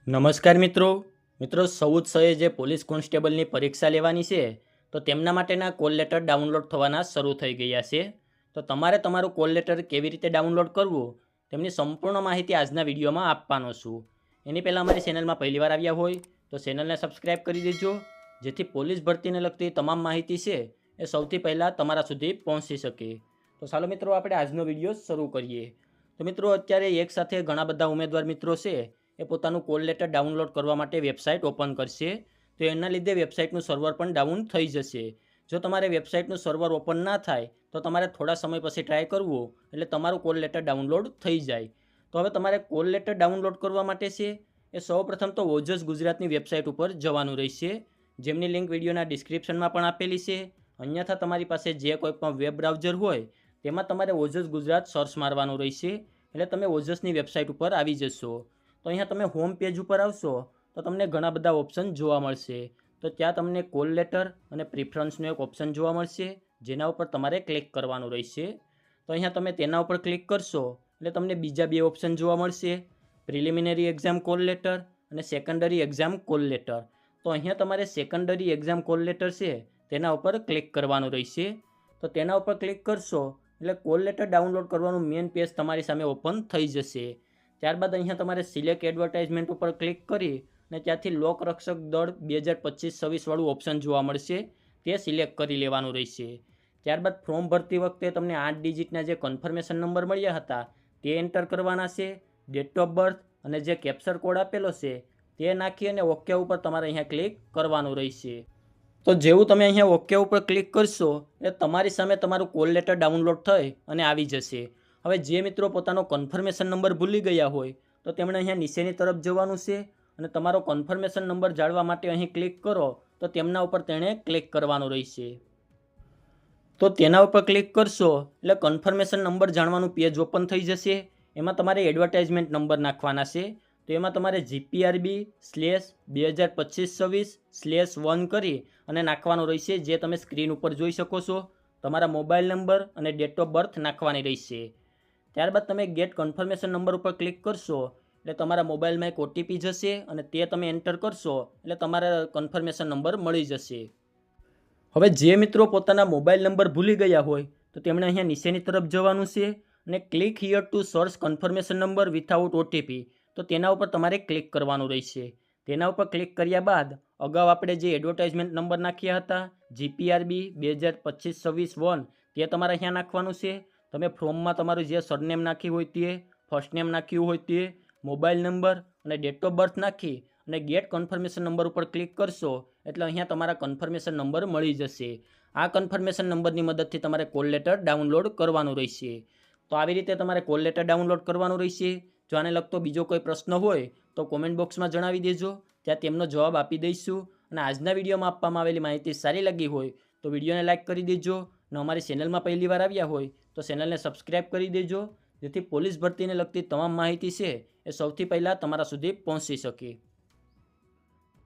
નમસ્કાર મિત્રો 14 જે પોલીસ કોન્સ્ટેબલની પરીક્ષા લેવાની છે તો તેમના માટેના કોલ લેટર ડાઉનલોડ થવાના શરૂ થઈ ગયા છે. તો તમારે તમારું કોલ લેટર કેવી રીતે ડાઉનલોડ કરવું તેમની સંપૂર્ણ માહિતી આજના વિડીયોમાં આપવાનો છું. એની પહેલાં અમારી ચેનલમાં પહેલીવાર આવ્યા હોય તો ચેનલને સબસ્ક્રાઈબ કરી દેજો, જેથી પોલીસ ભરતીને લગતી તમામ માહિતી છે એ સૌથી પહેલાં તમારા સુધી પહોંચી શકે. તો ચાલો મિત્રો, આપણે આજનો વિડીયો શરૂ કરીએ. તો મિત્રો, અત્યારે એકસાથે ઘણા બધા ઉમેદવાર મિત્રો છે એ પોતાનું કોલ લેટર ડાઉનલોડ કરવા માટે વેબસાઇટ ઓપન કરશે. તો એના લીધે વેબસાઇટનું સર્વર પણ ડાઉન થઈ જશે. જો તમારે વેબસાઇટનું સર્વર ઓપન ના થાય તો તમારે થોડા સમય પછી ટ્રાય કરવું, એટલે તમારું કોલ લેટર ડાઉનલોડ થઈ જાય. તો હવે તમારે કોલ લેટર ડાઉનલોડ કરવા માટે છે એ સૌપ્રથમ તો ઓજસ ગુજરાતની વેબસાઇટ ઉપર જવાનું રહેશે, જેમની લિંક વિડીયોના ડિસ્ક્રિપ્શનમાં પણ આપેલી છે. અન્યથા તમારી પાસે જે કોઈ પણ વેબ બ્રાઉઝર હોય તેમાં તમારે ઓજસ ગુજરાત સર્ચ મારવાનું રહેશે, એટલે તમે ઓજસની વેબસાઇટ ઉપર આવી જશો. તો અહીંયા તમે હોમ પેજ ઉપર આવશો તો તમને ઘણા બધા ઓપ્શન જોવા મળશે. તો ત્યાં તમને કોલ લેટર અને પ્રિફરન્સનો એક ઓપ્શન જોવા મળશે, જેના ઉપર તમારે ક્લિક કરવાનું રહેશે. તો અહીંયા તમે તેના ઉપર ક્લિક કરશો એટલે તમને બીજા બે ઓપ્શન જોવા મળશે, પ્રિલિમિનરી એક્ઝામ કોલ લેટર અને સેકન્ડરી એક્ઝામ કોલ લેટર. તો અહીંયા તમારે સેકન્ડરી એક્ઝામ કોલ લેટર છે તેના ઉપર ક્લિક કરવાનું રહેશે. તો તેના ઉપર ક્લિક કરશો એટલે કોલ લેટર ડાઉનલોડ કરવાનું મેઇન પેજ તમારી સામે ઓપન થઈ જશે. ત્યારબાદ અહીંયા તમારે સિલેક્ટ એડવર્ટાઇઝમેન્ટ ઉપર ક્લિક કરી અને ત્યાંથી લોકરક્ષક દળ 2025-26 વાળું ઓપ્શન જોવા મળશે, તે સિલેક્ટ કરી લેવાનું રહેશે. ત્યારબાદ ફોર્મ ભરતી વખતે તમને 8 ડિજિટના જે કન્ફર્મેશન નંબર મળ્યા હતા તે એન્ટર કરવાના છે. ડેટ ઓફ બર્થ અને જે કેપ્ચર કોડ આપેલો છે તે નાખી અને ઓકે ઉપર તમારે અહીંયા ક્લિક કરવાનું રહેશે. તો જેવું તમે અહીંયા ઓકે ઉપર ક્લિક કરશો એટલે તમારી સામે તમારું કોલ લેટર ડાઉનલોડ થઈ અને આવી જશે. હવે જે મિત્રો પોતાનો કન્ફર્મેશન નંબર ભૂલી ગયા હોય તો તેમણે અહીંયા નીચેની તરફ જવાનું છે અને તમારો કન્ફર્મેશન નંબર જાણવા માટે અહીં ક્લિક કરો તો તેમના ઉપર તેણે ક્લિક કરવાનું રહેશે. તો તેના ઉપર ક્લિક કરશો એટલે કન્ફર્મેશન નંબર જાણવાનું પેજ ઓપન થઈ જશે. એમાં તમારે એડવર્ટાઇઝમેન્ટ નંબર નાખવાના છે. તો એમાં તમારે GPRB/2025-26/1 કરી અને નાખવાનું રહેશે, જે તમે સ્ક્રીન ઉપર જોઈ શકો છો. તમારા મોબાઈલ નંબર અને ડેટ ઓફ બર્થ નાખવાની રહેશે. ત્યારબાદ તમે ગેટ કન્ફર્મેશન નંબર ઉપર ક્લિક કરશો એટલે તમારા મોબાઈલમાં એક ઓટીપી જશે અને તે તમે એન્ટર કરશો એટલે તમારા કન્ફર્મેશન નંબર મળી જશે. હવે જે મિત્રો પોતાના મોબાઈલ નંબર ભૂલી ગયા હોય તો તેમણે અહીંયા નીચેની તરફ જવાનું છે અને click here two search confirmation number without OTP, તો તેના ઉપર તમારે ક્લિક કરવાનું રહેશે. તેના ઉપર ક્લિક કર્યા બાદ અગાઉ આપણે જે એડવર્ટાઇઝમેન્ટ નંબર નાખ્યા હતા GPRB/2025-26/1 તે તમારે અહીંયા નાખવાનું છે. તમે ફોર્મમાં તમારું જે સરનેમ નાખ્યું હોય તે, ફર્સ્ટ નેમ નાખ્યું હોય તે, મોબાઈલ નંબર અને ડેટ ઓફ બર્થ નાખી અને ગેટ કન્ફર્મેશન નંબર ઉપર ક્લિક કરશો એટલે અહીંયા તમારા કન્ફર્મેશન નંબર મળી જશે. આ કન્ફર્મેશન નંબરની મદદથી તમારે કોલ લેટર ડાઉનલોડ કરવાનું રહેશે. તો આવી રીતે તમારે કોલ લેટર ડાઉનલોડ કરવાનું રહેશે. જો આને લગતો બીજો કોઈ પ્રશ્ન હોય તો કોમેન્ટ બોક્સમાં જણાવી દેજો, ત્યાં તેમનો જવાબ આપી દઈશું. અને આજના વિડીયોમાં આપવામાં આવેલી માહિતી સારી લાગી હોય તો વિડીયોને લાઇક કરી દેજો અને અમારી ચેનલમાં પહેલીવાર આવ્યા હોય તો ચેનલને સબસ્ક્રાઈબ કરી દેજો, જેથી પોલીસ ભરતીને લગતી તમામ માહિતી છે એ સૌથી પહેલાં તમારા સુધી પહોંચી શકે.